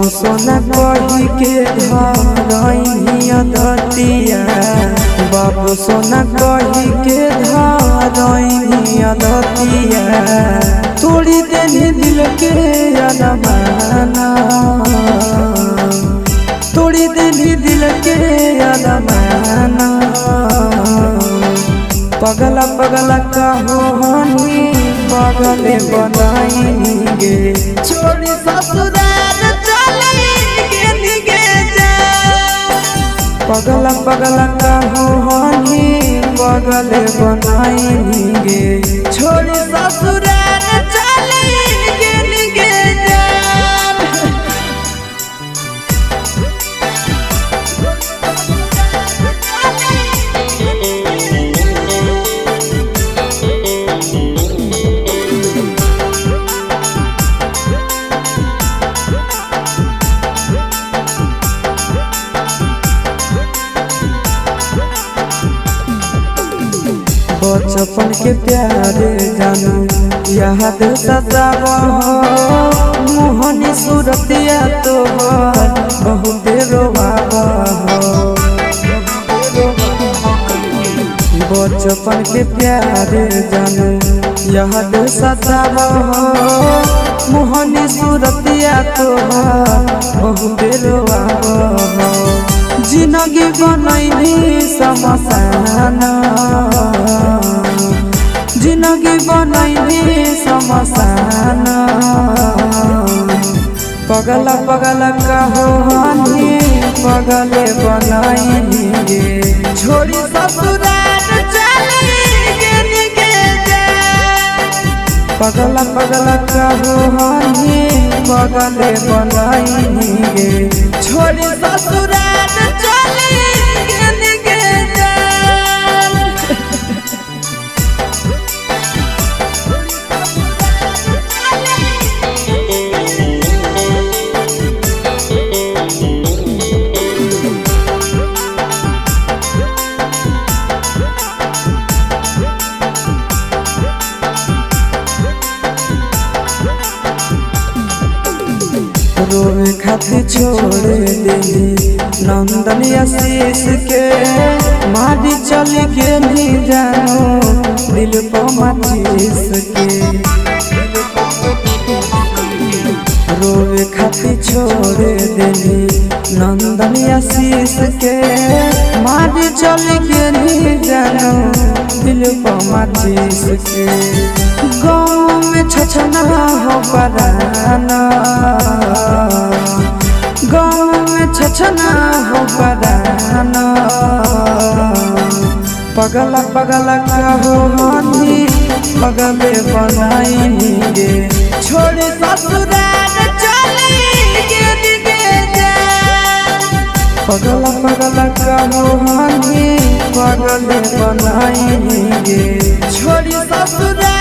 बाबू सोना कही के धरइया दतिया बाबू सोना कही के धरइया दतिया तोड़ी देनी दिल के अरमाना तोड़ी देनी दिल के अरमाना पगला पगला कहानी पगले बनाएंगे छोड़ी ससुराल चलेंगे निगे जा पगला पगला कहानी पगले बनाएंगे छोड़ी ससुराल चलेंगे निगे जा बचपन के प्यारे जानू याद सतावा मोहनी सूरतिया तो बहुत रोवावा बचपन के प्यारे जानू याद सतावा मोहनी सूरतिया तो बहुत रोवावा जिंदगी बनैली समसाना जिंदगी बनैली समसाना पगला पगला कहानी पगले बनाएंगे छोड़ी ससुराल चलेंगे निगे जा पगला पगला कहानी पगले बनाएंगे छोड़ी ससुराल चलेंगे निगे जा रोवे खातिर छोड़ देली नंदन आशीष के मारी चली के नहीं जानो दिल को माचिस के रोवे खातिर छोड़ देली नंदन आशीष के मारी चली के नहीं जानो दिल को माचिस के गाँव में छछना हो पराना गाँव में छछना हो पराना पगला पगला कहानी पगले बनाएंगे छोड़ी ससुराल चलेंगे निगे जा पगला पगला कहानी पगले बनाएंगे छोड़ी ससुराल